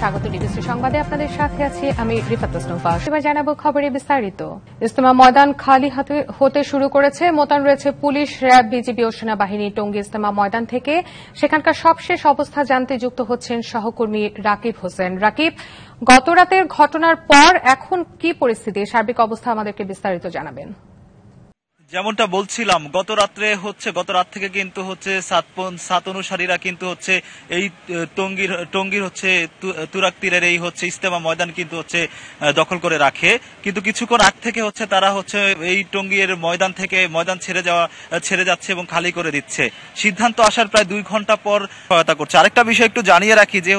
স্বাগত ডিবিসি সংবাদে আপনাদের সাথে আছি আমি রিফাত মুস্তফা। এবার জানাবো খবরে বিস্তারিত। ইজতেমা ময়দান খালি হতে শুরু করেছে। মোতায়েন রয়েছে পুলিশ, র্যাব, বিজিবি ও সেনাবাহিনী। টঙ্গী ইজতেমা ময়দান থেকে সেখানকার সবশেষ অবস্থা জানতে যুক্ত হচ্ছেন সহকর্মী রাকিব হোসেন। রাকিব, গতরাতের ঘটনার পর এখন কি পরিস্থিতি, সার্বিক অবস্থা আমাদেরকে বিস্তারিত জানাবেন। যেমনটা বলছিলাম, গত রাত থেকে কিন্তু সাত অনুসারীরা কিন্তু এই টঙ্গীর তুরাগ তীরের এই ইজতেমা ময়দান কিন্তু দখল করে রাখে। কিন্তু কিছুক্ষণ আগ থেকে তারা এই টঙ্গীর ময়দান ছেড়ে যাচ্ছে এবং খালি করে দিচ্ছে। সিদ্ধান্ত আসার প্রায় 2 ঘন্টা পর সহায়তা করছে। আরেকটা বিষয় একটু জানিয়ে রাখি যে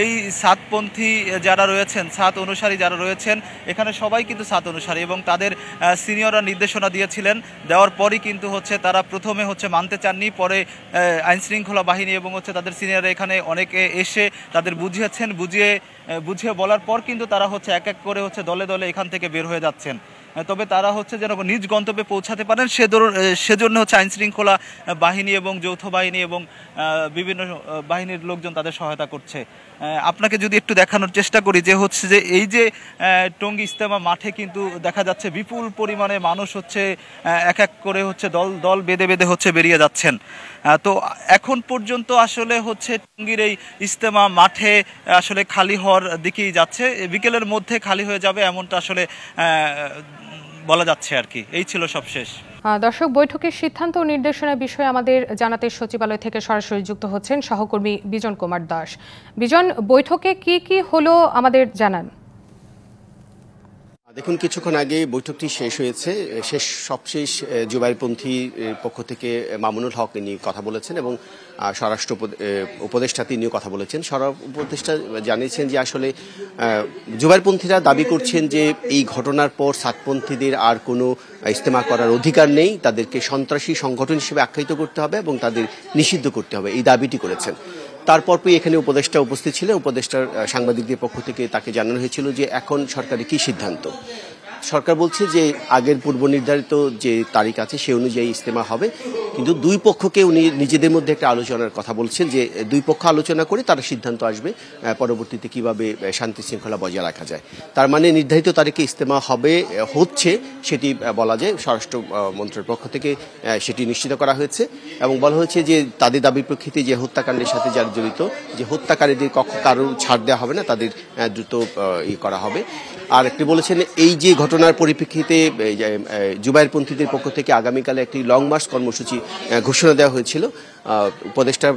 এই সাতপন্থী যারা রয়েছেন, সাত অনুসারী যারা রয়েছেন, এখানে সবাই কিন্তু সাত অনুসারী এবং তাদের সিনিয়ররা নির্দেশনা দিয়েছিলেন। দেওয়ার পরই কিন্তু তারা প্রথমে মানতে চাননি, পরে আইন শৃঙ্খলা বাহিনী এবং তাদের সিনিয়ররা এখানে অনেকে এসে তাদের বুঝিয়ে বলার পর কিন্তু তারা এক এক করে দলে দলে এখান থেকে বের হয়ে যাচ্ছেন। তবে তারা যেন নিজ গন্তব্যে পৌঁছাতে পারেন সেজন্য আইন শৃঙ্খলা বাহিনী এবং যৌথ বাহিনী এবং বিভিন্ন বাহিনীর লোকজন তাদের সহায়তা করছে। আপনাকে যদি একটু দেখানোর চেষ্টা করি যে এই যে টঙ্গী ইজতেমা মাঠে কিন্তু দেখা যাচ্ছে বিপুল পরিমাণে মানুষ এক এক করে দল বেঁধে বেরিয়ে যাচ্ছেন। তো এখন পর্যন্ত আসলে টঙ্গীর এই ইজতেমা মাঠে আসলে খালি হওয়ার দিকেই যাচ্ছে। বিকেলের মধ্যে খালি হয়ে যাবে এমনটা আসলে বলা যাচ্ছে আর কি। এই ছিল সবশেষ। দর্শক, বৈঠকের সিদ্ধান্ত ও নির্দেশনার বিষয়ে আমাদের জানাতে সচিবালয় থেকে সরাসরি যুক্ত হচ্ছেন সহকর্মী বিজন কুমার দাস। বিজন, বৈঠকে কি হলো আমাদের জানান। দেখুন, কিছুক্ষণ আগে বৈঠকটি শেষ হয়েছে। সবশেষ জুবাইরপন্থী পক্ষ থেকে মামুনুল হক নিয়ে কথা বলেছেন এবং স্বরাষ্ট্র উপদেষ্টা তিনিও কথা বলেছেন। স্বরাষ্ট্র উপদেষ্টা জানিয়েছেন যে আসলে জুবাইরপন্থীরা দাবি করছেন যে এই ঘটনার পর সাতপন্থীদের আর কোনো ইজতেমা করার অধিকার নেই, তাদেরকে সন্ত্রাসী সংগঠন হিসেবে আখ্যায়িত করতে হবে এবং তাদের নিষিদ্ধ করতে হবে, এই দাবিটি করেছেন। তারপরই এখানে উপদেষ্টা উপস্থিত ছিলেন। উপদেষ্টার সাংবাদিকদের পক্ষ থেকে তাকে জানানো হয়েছিল যে এখন সরকারের কি সিদ্ধান্ত। সরকার বলছে যে আগের পূর্ব নির্ধারিত যে তারিখ আছে সে অনুযায়ী ইজতেমা হবে, কিন্তু দুই পক্ষকে উনি নিজেদের মধ্যে একটা আলোচনার কথা বলছেন যে দুই পক্ষ আলোচনা করে তারা সিদ্ধান্ত আসবে পরবর্তীতে কিভাবে শান্তি শৃঙ্খলা বজায় রাখা যায়। তার মানে নির্ধারিত তারিখে ইজতেমা হচ্ছে সেটি বলা যায়। স্বরাষ্ট্র মন্ত্রণালয়ের পক্ষ থেকে সেটি নিশ্চিত করা হয়েছে এবং বলা হয়েছে যে তাদের দাবির প্রেক্ষিতে যে হত্যাকাণ্ডের সাথে যারা জড়িত, যে হত্যাকারীদের কারোর ছাড় দেওয়া হবে না, তাদের দ্রুত করা হবে। আর একটি বলেছেন এই যে ঘটনার পরিপ্রেক্ষিতে জুবাইরপন্থীদের পক্ষ থেকে আগামীকালে একটি লং মার্চ কর্মসূচি ঘোষণা দেওয়া হয়েছিল। উপদেষ্টা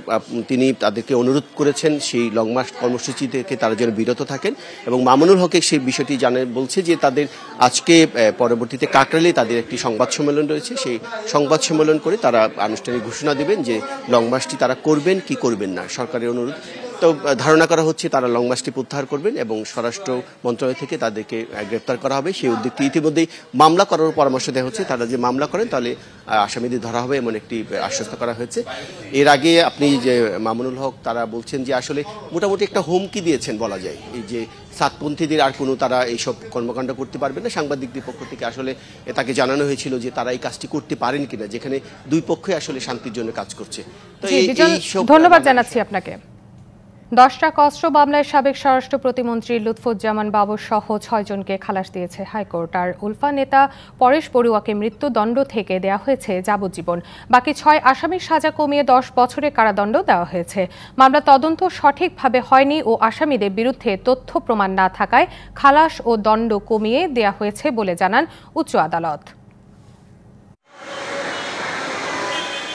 তিনি তাদেরকে অনুরোধ করেছেন সেই লং মার্চ কর্মসূচি থেকে তারা যেন বিরত থাকেন এবং মামুনুল হকের সেই বিষয়টি বলছে যে তাদের আজকে পরবর্তীতে কাকরাইলে তাদের একটি সংবাদ সম্মেলন রয়েছে, সেই সংবাদ সম্মেলন করে তারা আনুষ্ঠানিক ঘোষণা দেবেন যে লং মার্চটি তারা করবেন কি করবেন না। সরকারের অনুরোধ তো ধারণা করা হচ্ছে তারা লং মার্চটি প্রত্যাহার করবেন এবং স্বরাষ্ট্র মন্ত্রণালয় থেকে তাদেরকে গ্রেপ্তার করা হবে। সেই উদ্যোগটি ইতিমধ্যেই মামলা করার পরামর্শ দেওয়া হচ্ছে। তারা যে মামলা করেন তাহলে আসামিদের ধরা হবে এমন একটি আশ্বস্ত করা হয়েছে। এর আগে আপনি যে মামুনুল হক তারা বলছেন যে আসলে মোটামুটি একটা হুমকি দিয়েছেন বলা যায়, এই যে সাতপন্থীদের আর কোনো তারা এইসব কর্মকাণ্ড করতে পারবে না। সাংবাদিকদের পক্ষ থেকে আসলে তাকে জানানো হয়েছিল যে তারা এই কাজটি করতে পারেন কিনা, যেখানে দুই পক্ষই আসলে শান্তির জন্য কাজ করছে। তো ধন্যবাদ জানাচ্ছি আপনাকে। 10 টাকা অস্ত্র মামলায় সাবেক স্বরাষ্ট্র প্রতিমন্ত্রী লুৎফুজ্জামান বাবর সহ 6 জনকে খালাস দিয়েছে হাইকোর্ট। আর উলফা নেতা পরেশ বড়ুয়াকে মৃত্যুদণ্ড থেকে দেওয়া হয়েছে যাবজ্জীবন। বাকি 6 আসামির সাজা কমিয়ে 10 বছরের কারাদণ্ড দেওয়া হয়েছে। মামলা তদন্ত সঠিকভাবে হয়নি ও আসামিদের বিরুদ্ধে তথ্য প্রমাণ না থাকায় খালাস ও দণ্ড কমিয়ে দেওয়া হয়েছে বলে জানান উচ্চ আদালত।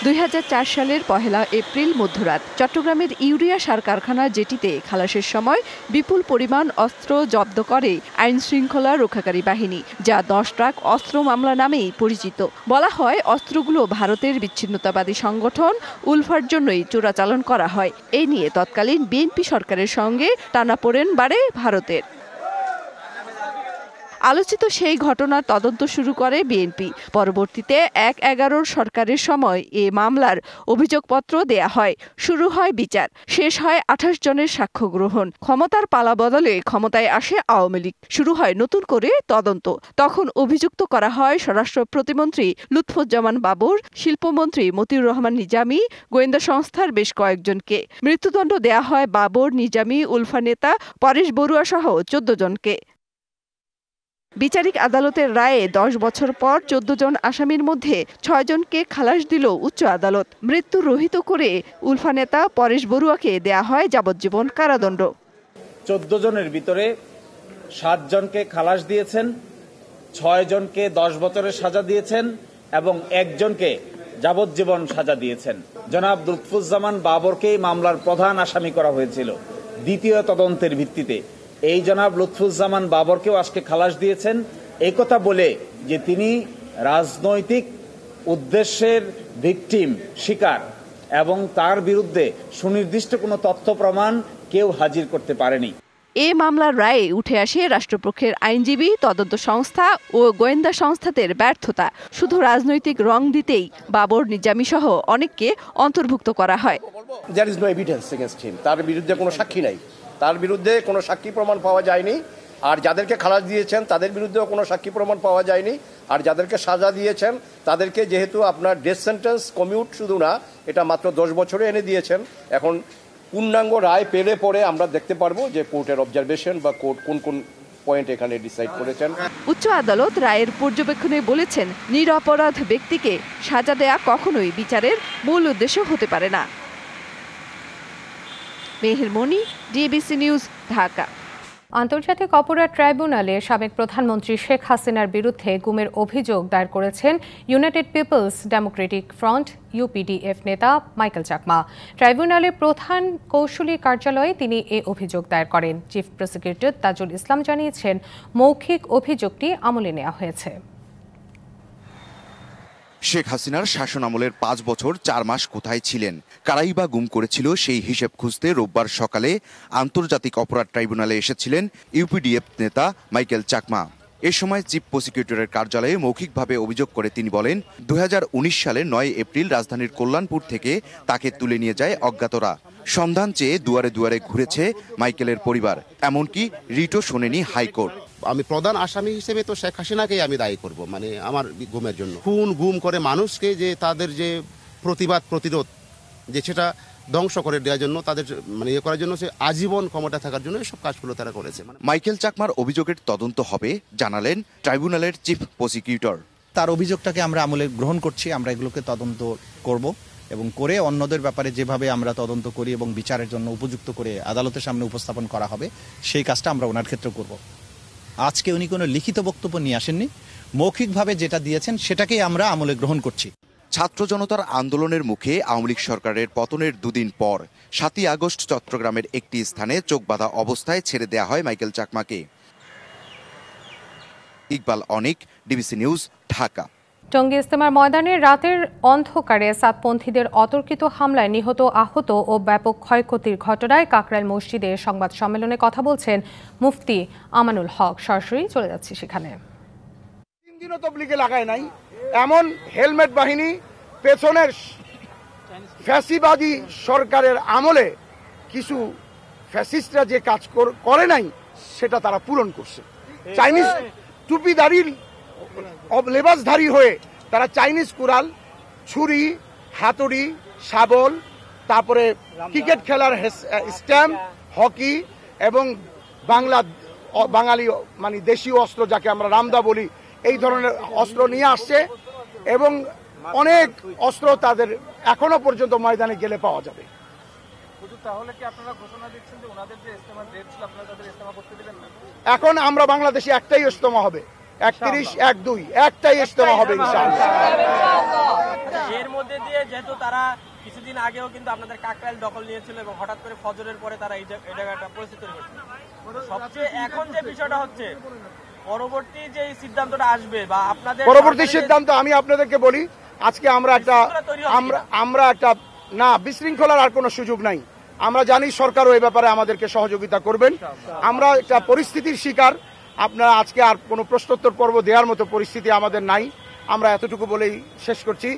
2004 সালের 1 এপ্রিল মধ্যরাত চট্টগ্রামের ইউরিয়া সার কারখানা জেটিতে খালাসের সময় বিপুল পরিমাণ অস্ত্র জব্দ করে আইন শৃঙ্খলা রক্ষাকারী বাহিনী, যা 10 ট্রাক অস্ত্র মামলা নামেই পরিচিত। বলা হয় অস্ত্রগুলো ভারতের বিচ্ছিন্নতাবাদী সংগঠন উলফার জন্যই চোরাচালান করা হয়। এই নিয়ে তৎকালীন বিএনপি সরকারের সঙ্গে টানাপোড়েন বাড়ে ভারতের। আলোচিত সেই ঘটনার তদন্ত শুরু করে বিএনপি। পরবর্তীতে ১/১১ সরকারের সময় এ মামলার অভিযোগপত্র দেয়া হয়। শুরু হয় বিচার, শেষ হয় ২৮ জনের সাক্ষ্য গ্রহণ। ক্ষমতার পালা বদলে ক্ষমতায় আসে আওয়ামী লীগ, শুরু হয় নতুন করে তদন্ত। তখন অভিযুক্ত করা হয় স্বরাষ্ট্র প্রতিমন্ত্রী লুৎফুজ্জামান বাবর, শিল্পমন্ত্রী মতিউর রহমান নিজামী, গোয়েন্দা সংস্থার বেশ কয়েকজনকে। মৃত্যুদণ্ড দেয়া হয় বাবর, নিজামী, উলফা নেতা পরেশ বড়ুয়া সহ ১৪ জনকে। বিচারিক আদালতের রায়ে ১০ বছর পর ১৪ জন আসামির মধ্যে ৬ জনকে খালাস দিল উচ্চ আদালত। মৃত্যু রহিত করে উলফা নেতা পরেশ বড়ুয়াকে দেয়া হয় যাবজ্জীবন কারাদণ্ড। ১৪ জনের ভিতরে ৭ জনকে খালাস দিয়েছেন, ৬ জনকে ১০ বছরের সাজা দিয়েছেন এবং ১ জনকে যাবজ্জীবন সাজা দিয়েছেন। জনাব লুৎফুজ্জামান বাবরকেই মামলার প্রধান আসামি করা হয়েছিল দ্বিতীয় তদন্তের ভিত্তিতে। এই জনাব লুৎফুজ্জামান বাবরকেও আজকে খালাস দিয়েছেন এই কথা বলে যে তিনি রাজনৈতিক উদ্দেশ্যের ভিকটিম, শিকার, এবং তার বিরুদ্ধে সুনির্দিষ্ট কোনো তথ্য প্রমাণ কেউ হাজির করতে পারেনি। এ মামলার রায়ে উঠে আসে রাষ্ট্রপক্ষের আইনজীবী, তদন্ত সংস্থা ও গোয়েন্দা সংস্থাদের ব্যর্থতা। শুধু রাজনৈতিক রং দিতেই বাবর, নিজামী সহ অনেককে অন্তর্ভুক্ত করা হয়। There is no evidence against him. তার বিরুদ্ধে কোনো সাক্ষী নাই, তার বিরুদ্ধে কোনো সাক্ষী প্রমাণ পাওয়া যায়নি। আর যাদেরকে খালাস দিয়েছেন তাদের বিরুদ্ধেও কোনো সাক্ষী প্রমাণ পাওয়া যায়নি। আর যাদেরকে সাজা দিয়েছেন তাদেরকে যেহেতু আপনার ডেথ সেন্টেন্স কমিউট শুধু না, এটা মাত্র ১০ বছরে এনে দিয়েছেন। এখন পূর্ণাঙ্গ রায় পেলে পরে আমরা দেখতে পারবো যে কোর্টের অবজারভেশন বা কোর্ট কোন কোন পয়েন্ট এখানে ডিসাইড করেছেন। উচ্চ আদালত রায়ের পর্যবেক্ষণে বলেছেন, নিরপরাধ ব্যক্তিকে সাজা দেয়া কখনোই বিচারের মূল উদ্দেশ্য হতে পারে না। মেহের মনি, ডিবিসি নিউজ, ঢাকা। আন্তর্জাতিক অপরাধ ট্রাইব্যুনালে সাবেক প্রধানমন্ত্রী শেখ হাসিনার বিরুদ্ধে গুমের অভিযোগ দায়ের করেছেন United Peoples Democratic Front UPDF নেতা মাইকেল চাকমা। ট্রাইব্যুনালের প্রধান কৌশলী কার্যালয়ে তিনি এ অভিযোগ দায়ের করেন। চিফ প্রসিকিউটর তাজুল ইসলাম জানিয়েছেন, মৌখিক অভিযোগটি আমলে নেওয়া হয়েছে। শেখ হাসিনার শাসনামলের ৫ বছর ৪ মাস কোথায় ছিলেন, কারাই বা গুম করেছিল, সেই হিসেব খুঁজতে রোববার সকালে আন্তর্জাতিক অপরাধ ট্রাইব্যুনালে এসেছিলেন ইউপিডিএফ নেতা মাইকেল চাকমা। এ সময় চিফ প্রসিকিউটরের কার্যালয়ে মৌখিকভাবে অভিযোগ করে তিনি বলেন, ২০১৯ সালের ৯ এপ্রিল রাজধানীর কল্যাণপুর থেকে তাকে তুলে নিয়ে যায় অজ্ঞাতরা। সন্ধান চেয়ে দুয়ারে দুয়ারে ঘুরেছে মাইকেলের পরিবার, এমনকি রিটও শোনেনি হাইকোর্ট। আমি প্রধান আসামি হিসেবে তো শেখ হাসিনাকেই আমি দায়ী করব, মানে আমার গুমের জন্য। গুম করে মানুষকে যে তাদের যে প্রতিবাদ প্রতিরোধ যে সেটা ধ্বংস করে দেওয়ার জন্য, তাদের মানে ইয়ে করার জন্য, সে আজীবন ক্ষমতা থাকার জন্য এসব কাজগুলো তারা করেছে। মাইকেল চাকমার অভিযোগের তদন্ত হবে জানালেন ট্রাইব্যুনালের চিফ প্রসিকিউটর। তার অভিযোগটাকে আমরা আমলে গ্রহণ করছি, আমরা এগুলোকে তদন্ত করব এবং করে অন্যদের ব্যাপারে যেভাবে আমরা তদন্ত করি এবং বিচারের জন্য উপযুক্ত করে আদালতের সামনে উপস্থাপন করা হবে, সেই কাজটা আমরা ওনার ক্ষেত্রে করব। আজকে উনি কোনো লিখিত বক্তব্য নিয়ে আসেননি, মৌখিকভাবে যেটা দিয়েছেন সেটাকেই আমরা আমলে গ্রহণ করছি। ছাত্র জনতার আন্দোলনের মুখে আওয়ামী লীগ সরকারের পতনের দুদিন পর ৭ই আগস্ট চট্টগ্রামের একটি স্থানে চোখ বাঁধা অবস্থায় ছেড়ে দেয়া হয় মাইকেল চাকমাকে। ইকবাল অনিক, ডিবিসি নিউজ, ঢাকা। টঙ্গী ইজতেমার ময়দানে রাতের অন্ধকারে সাতপন্থীদের অতর্কিত হামলায় নিহত, আহত ও ব্যাপক ক্ষয়ক্ষতির ঘটনায় কাকরাইল মসজিদে সংবাদ সম্মেলনে কথা বলছেন মুফতি আমানুল হক। সরাসরি চলে যাচ্ছি সেখানে। ৩ দিনও তবলিগে লাগায় নাই এমন হেলমেট বাহিনী পেছনের ফ্যাসিবাদী সরকারের আমলে কিছু ফ্যাসিস্টরা যে কাজ করে নাই সেটা তারা পূরণ করছে। চাইনিজ টুপিদারির লেবাসধারী হয়ে তারা চাইনিজ কুড়াল, ছুরি, হাতুড়ি, শাবল, তারপরে ক্রিকেট খেলার স্ট্যাম্প, হকি এবং বাঙালি মানে দেশীয় অস্ত্র যাকে আমরা রামদা বলি, এই ধরনের অস্ত্র নিয়ে আসছে এবং অনেক অস্ত্র তাদের এখনো পর্যন্ত ময়দানে গেলে পাওয়া যাবে। এখন আমরা বাংলাদেশে একটাই ইজতেমা হবে, ৩১/১/২ একটাই ইজতেমা হবে ইনশাআল্লাহ। এর মধ্যে দিয়ে যেহেতু তারা কিছুদিন আগেও কিন্তু আপনাদের কাকরাইল দখল নিয়েছিল এবং হঠাৎ করে ফজরের পরে তারা এই জায়গাটা পরিস্থিতি হয়েছে, সবচেয়ে এখন যে বিষয়টা হচ্ছে পরবর্তী যে সিদ্ধান্তটা আসবে বা আপনাদের পরবর্তী সিদ্ধান্ত আমি আপনাদেরকে বলি, আজকে আমরা একটা না বিশৃঙ্খলার আর কোনো সুযোগ নাই। আমরা জানি সরকারও এই ব্যাপারে আমাদেরকে সহযোগিতা করবেন। আমরা একটা পরিস্থিতির শিকার, আপনারা আজকে আর কোনো প্রশ্নোত্তর পর্ব দেওয়ার মতো পরিস্থিতি আমাদের নাই। আমরা এতটুকু বলেই শেষ করছি।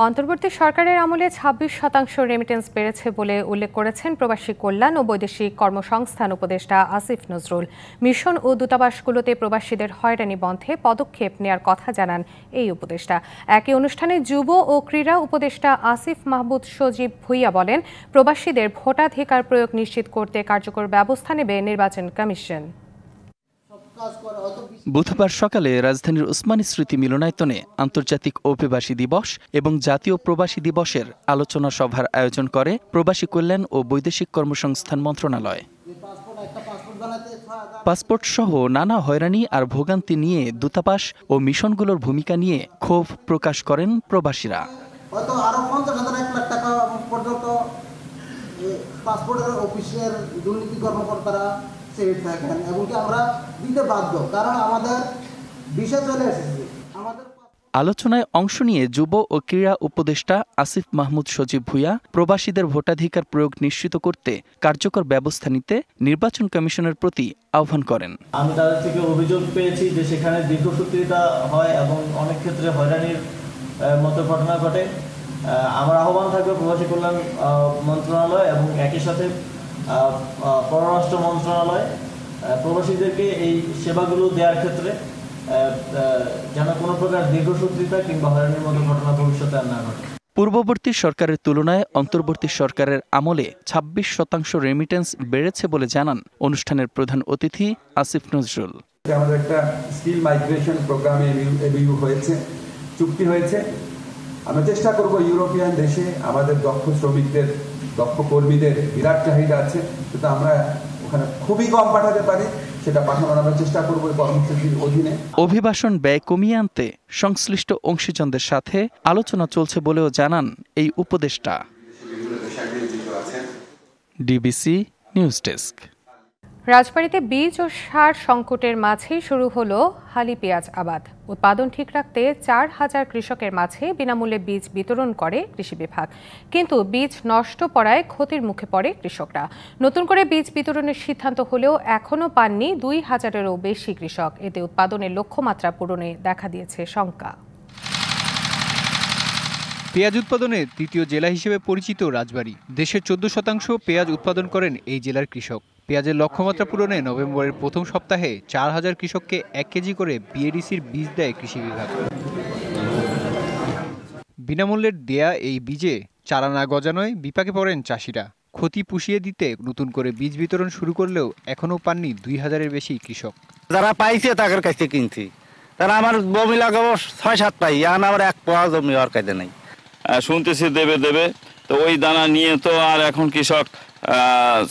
অন্তর্বর্তী সরকারের আমলে 26% রেমিটেন্স বেড়েছে বলে উল্লেখ করেছেন প্রবাসী কল্যাণ ও বৈদেশিক কর্মসংস্থান উপদেষ্টা আসিফ নজরুল। মিশন ও দূতাবাসগুলোতে প্রবাসীদের হয়রানি বন্ধে পদক্ষেপ নেয়ার কথা জানান এই উপদেষ্টা। একই অনুষ্ঠানে যুব ও ক্রীড়া উপদেষ্টা আসিফ মাহমুদ সজীব ভুইয়া বলেন, প্রবাসীদের ভোটাধিকার প্রয়োগ নিশ্চিত করতে কার্যকর ব্যবস্থা নেবে নির্বাচন কমিশন। বুধবার সকালে রাজধানীর ওসমানী স্মৃতি মিলনায়তনে আন্তর্জাতিক অভিবাসী দিবস এবং জাতীয় প্রবাসী দিবসের আলোচনা সভার আয়োজন করে প্রবাসী কল্যাণ ও বৈদেশিক কর্মসংস্থান মন্ত্রণালয়। পাসপোর্ট সহ নানা হয়রানি আর ভোগান্তি নিয়ে দূতাবাস ও মিশনগুলোর ভূমিকা নিয়ে ক্ষোভ প্রকাশ করেন প্রবাসীরা। আরো 50,000 লাখ টাকা পর্যন্ত পাসপোর্টের অফিসের দুর্নীতি কর্মকর্তারা থাকেন এবং আমরা দিতে বাধ্য, কারণ আমাদের বিষয় চলে এসেছে। আলোচনায় অংশ নিয়ে যুব ও ক্রীড়া উপদেষ্টা আসিফ মাহমুদ সজীব ভুইয়া প্রবাসীদের ভোটাধিকার প্রয়োগ নিশ্চিত করতে কার্যকর ব্যবস্থা নিতে নির্বাচন কমিশনের প্রতি আহ্বান করেন। আমি তাদের থেকে অভিযোগ পেয়েছি যে সেখানে দীর্ঘসূত্রিতা হয় এবং অনেক ক্ষেত্রে হয়রানির মতো ঘটনা ঘটে। আমার আহ্বান থাকবে প্রবাসী কল্যাণ মন্ত্রণালয় এবং একই সাথে পররাষ্ট্র মন্ত্রণালয় প্রবাসীদেরকে এই সেবাগুলো দেওয়ার ক্ষেত্রে যেন কোনো প্রকার দীর্ঘসূত্রিতা কিংবা হয়রানির মতো ঘটনা ভবিষ্যতে আর না ঘটে। পূর্ববর্তী সরকারের তুলনায় অন্তর্বর্তী সরকারের আমলে 26% রেমিটেন্স বেড়েছে বলে জানান অনুষ্ঠানের প্রধান অতিথি আসিফ নজরুল। আমাদের একটা স্কিল মাইগ্রেশন প্রোগ্রামে এবিইউ হয়েছে, চুক্তি হয়েছে। আমরা চেষ্টা করব ইউরোপিয়ান দেশে আমাদের দক্ষ শ্রমিকদের, দক্ষ কর্মীদের বিরাট চাহিদা আছে, কিন্তু আমরা ওখানে খুবই কম পাঠাতে পারি, সেটা পাঠানোর আমরা চেষ্টা করব কর্মসূচির অধীনে। অভিবাসন ব্যয় কমিয়ে আনতে সংশ্লিষ্ট অংশীজনদের সাথে আলোচনা চলছে বলেও জানান এই উপদেষ্টা। DBC news desk. রাজবাড়ীতে বীজ ও সার সংকটের মাঝেই শুরু হলো হালি পেঁয়াজ আবাদ। উৎপাদন ঠিক রাখতে 4,000 কৃষকের মাঝে বিনামূল্যে বীজ বিতরণ করে কৃষি বিভাগ, কিন্তু বীজ নষ্ট পড়ায় ক্ষতির মুখে পড়ে কৃষকরা। নতুন করে বীজ বিতরণের সিদ্ধান্ত হলেও এখনও পাননি 2,000-এরও বেশি কৃষক। এতে উৎপাদনের লক্ষ্যমাত্রা পূরণে দেখা দিয়েছে শঙ্কা। পেঁয়াজ উৎপাদনে তৃতীয় জেলা হিসেবে পরিচিত রাজবাড়ী। দেশের 14% পেঁয়াজ উৎপাদন করেন এই জেলার কৃষক। পেঁয়াজের লক্ষ্যমাত্রা পূরণে নভেম্বরের প্রথম সপ্তাহে 4,000 কৃষককে 1 কেজি করে বিএডিসির বীজ দেয় কৃষি বিভাগ। বিনামূল্যের দেয়া এই বীজে চারা না গজানোয় বিপাকে পড়েন চাষিরা। ক্ষতি পুষিয়ে দিতে নতুন করে বীজ বিতরণ শুরু করলেও এখনও পাননি 2,000-এর বেশি কৃষক। যারা পাইছে তাদের কাছে কিনছি, তারা আমার জমি লাগাবো 6-7 পাই, এখন আমার 1 পোয়া জমি আর কাজে নাই। শুনতেছি দেবে, তো ওই দানা নিয়ে তো আর এখন কৃষক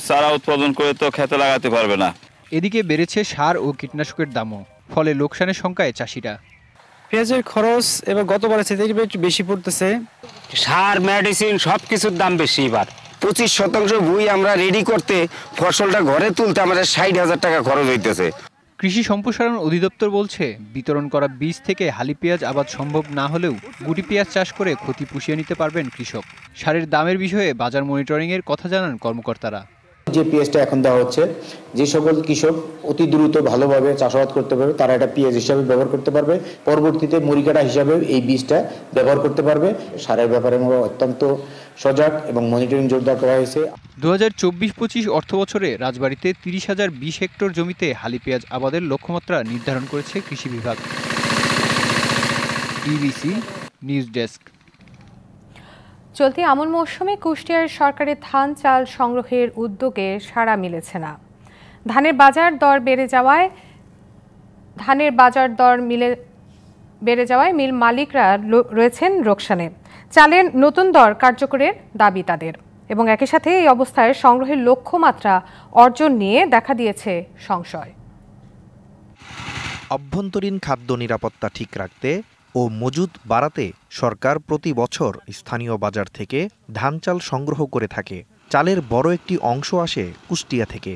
চারা উৎপাদন করে তো খেতে লাগাতে পারবে না। এদিকে বেড়েছে সার ও কীটনাশকের দামও, ফলে লোকসানের শঙ্কায় চাষিরা। পেঁয়াজের খরচ এবার গতবারের চেয়ে একটু বেশি পড়তেছে। সার, মেডিসিন সবকিছুর দাম বেশি। এবার 25% ভুঁই আমরা রেডি করতে, ফসলটা ঘরে তুলতে আমাদের 60,000 টাকা খরচ হইতেছে। কৃষি সম্প্রসারণ অধিদপ্তর বলছে, বিতরণ করা বীজ থেকে হালি পেঁয়াজ আবাদ সম্ভব না হলেও গুটি পেঁয়াজ চাষ করে ক্ষতি পুষিয়ে নিতে পারবেন কৃষক। সারের দামের বিষয়ে বাজার মনিটরিংয়ের কথা জানান কর্মকর্তারা। যে পেঁয়াজটা এখন দেওয়া হচ্ছে, যে সকল কৃষক অতি দ্রুত ভালোভাবে চাষাবাদ করতে পারবে তারা এটা পেঁয়াজ হিসাবে ব্যবহার করতে পারবে, পরবর্তীতে মরিকাটা হিসাবে এই বীজটা ব্যবহার করতে পারবে। সারের ব্যাপারে আমরা অত্যন্ত সজাগ এবং মনিটরিং জোরদার করা হয়েছে। 2024-25 অর্থবছরে রাজবাড়ীতে 30,020 হেক্টর জমিতে হালি পেঁয়াজ আবাদের লক্ষ্যমাত্রা নির্ধারণ করেছে কৃষি বিভাগ। DBC news desk. চলতি আমন মৌসুমে কুষ্টিয়ার সরকারের ধান চাল সংগ্রহের উদ্যোগে সাড়া মিলেছে না। ধানের বাজার দর বেড়ে যাওয়ায় মিল মালিকরা রয়েছেন লোকসানে। চালের নতুন দর কার্যকরের দাবি তাদের, এবং একই সাথে এই অবস্থায় সংগ্রহের লক্ষ্যমাত্রা অর্জন নিয়ে দেখা দিয়েছে সংশয়। অভ্যন্তরীণ খাদ্য নিরাপত্তা ঠিক রাখতে ও মজুদ বাড়াতে সরকার প্রতি বছর স্থানীয় বাজার থেকে ধান চাল সংগ্রহ করে থাকে। চালের বড় একটি অংশ আসে কুষ্টিয়া থেকে।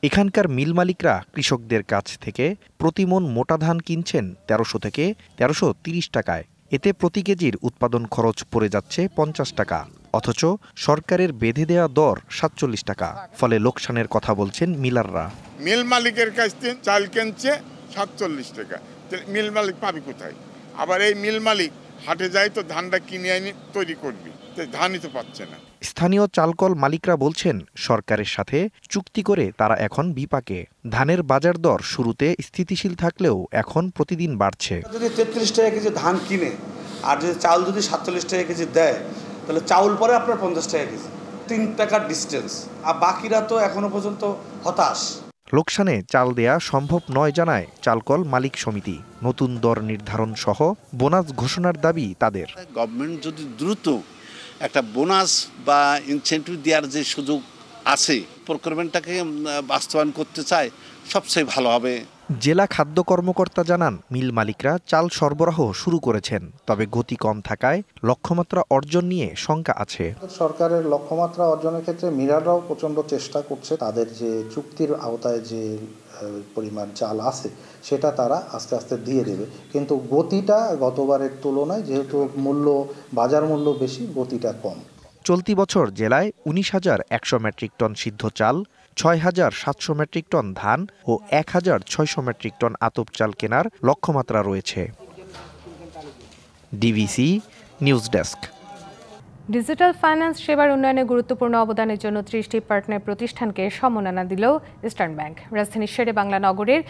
এখানকার মিল মালিকরা কৃষকদের কাছ থেকে প্রতিমন মোটা ধান কিনছেন 1300 থেকে 1330 টাকায়। এতে প্রতি কেজির উৎপাদন খরচ পড়ে যাচ্ছে 50 টাকা। অথচ সরকারের বেঁধে দেয়া দর ৪৭ টাকা। ফলে লোকসানের কথা বলছেন মিলাররা। মিল মালিকের কাছ থেকে চাল কিনছে ৪৭ টাকা, মিল মালিক পাবি কোথায়? আবার এই মিল মালিক হাটে যায় তো ধানটা কিনে আনি তৈরি করবি, ধানই তো পাচ্ছে না। স্থানীয় চালকল মালিকরা বলছেন সরকারের সাথে চুক্তি করে তারা এখন বিপাকে। ধানের বাজার দর শুরুতে স্থিতিশীল থাকলেও এখন প্রতিদিন বাড়ছে। যদি ৩৩ টাকা কেজি ধান কিনে আর যদি চাউল যদি ৪৭ টাকা কেজি দেয়, তাহলে চাউল পরে আপনার ৫০ টাকা কেজি, ৩ টাকার ডিস্টেন্স। আর বাকিরা তো এখনো পর্যন্ত হতাশ। লোকসানে চাল দেয়া সম্ভব নয় জানায় চালকল মালিক সমিতি। নতুন দর নির্ধারণ সহ বোনাস ঘোষণার দাবি তাদের। গভর্নমেন্ট যদি দ্রুত একটা বোনাস বা ইনসেন্টিভ দেওয়ার যে সুযোগ আছে, প্রকিউরমেন্টটাকে বাস্তবায়ন করতে চায়, সবচেয়ে ভালো হবে। জেলা খাদ্য কর্মকর্তা জানান মিল মালিকরা চাল সরবরাহ শুরু করেছেন, তবে গতি কম থাকায় লক্ষ্যমাত্রা অর্জন নিয়ে শঙ্কা আছে। সরকারের লক্ষ্যমাত্রা অর্জনের ক্ষেত্রে মিলাররাও প্রচণ্ড চেষ্টা করছে। তাদের যে চুক্তির আওতায় যে পরিমাণ চাল আছে সেটা তারা আস্তে আস্তে দিয়ে দেবে, কিন্তু গতিটা গতবারের তুলনায় যেহেতু বাজার মূল্য বেশি, গতিটা কম। চলতি বছর জেলায় ১৯,১০০ মেট্রিক টন সিদ্ধ চাল, ৬,৭০০ মেট্রিক টন ধান ও ১,৬০০ মেট্রিক টন আতপ চাল কেনার লক্ষ্যমাত্রা রয়েছে। DBC news desk. Digital finance সেবার উন্নয়নে গুরুত্বপূর্ণ অবদানের জন্য ৩০টি পার্টনার প্রতিষ্ঠানকে সম্মাননা দিল ইস্টার্ন ব্যাংক। রাজধানীর শেরে বাংলা নগরের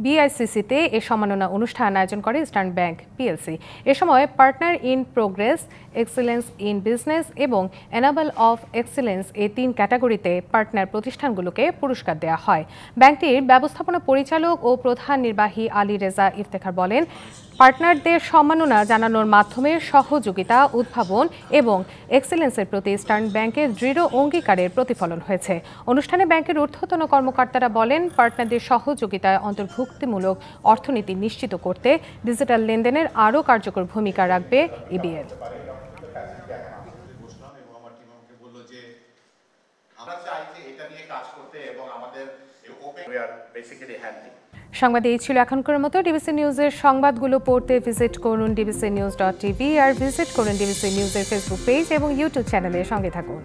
বিআইসিসিতে এ সম্মাননা অনুষ্ঠান আয়োজন করে ইস্টার্ন ব্যাংক পিএলসি। এ সময় partner in progress, excellence in business এবং এনাবল অফ এক্সেলেন্স এই ৩ ক্যাটাগরিতে পার্টনার প্রতিষ্ঠানগুলোকে পুরস্কার দেওয়া হয়। ব্যাংকটির ব্যবস্থাপনা পরিচালক ও প্রধান নির্বাহী আলী রেজা ইফতেখার বলেন, পার্টনারদের সম্মাননা জানানোর মাধ্যমে সহযোগিতা, উদ্ভাবন এবং এক্সেলেন্সের প্রতি ইস্টার্ন ব্যাংকের দৃঢ় অঙ্গীকারের প্রতিফলন হয়েছে। অনুষ্ঠানে ব্যাংকের ঊর্ধ্বতন কর্মকর্তারা বলেন, পার্টনারদের সহযোগিতায় অন্তর্ভুক্তিমূলক অর্থনীতি নিশ্চিত করতে ডিজিটাল লেনদেনের আরও কার্যকর ভূমিকা রাখবে ইবিএল। সংবাদ এই ছিল এখনকার মতো। ডিবিসি নিউজের সংবাদগুলো পড়তে ভিজিট করুন dbcnews.tv আর ভিজিট করুন ডিবিসি নিউজের ফেসবুক পেজ এবং ইউটিউব চ্যানেলের সঙ্গে থাকুন।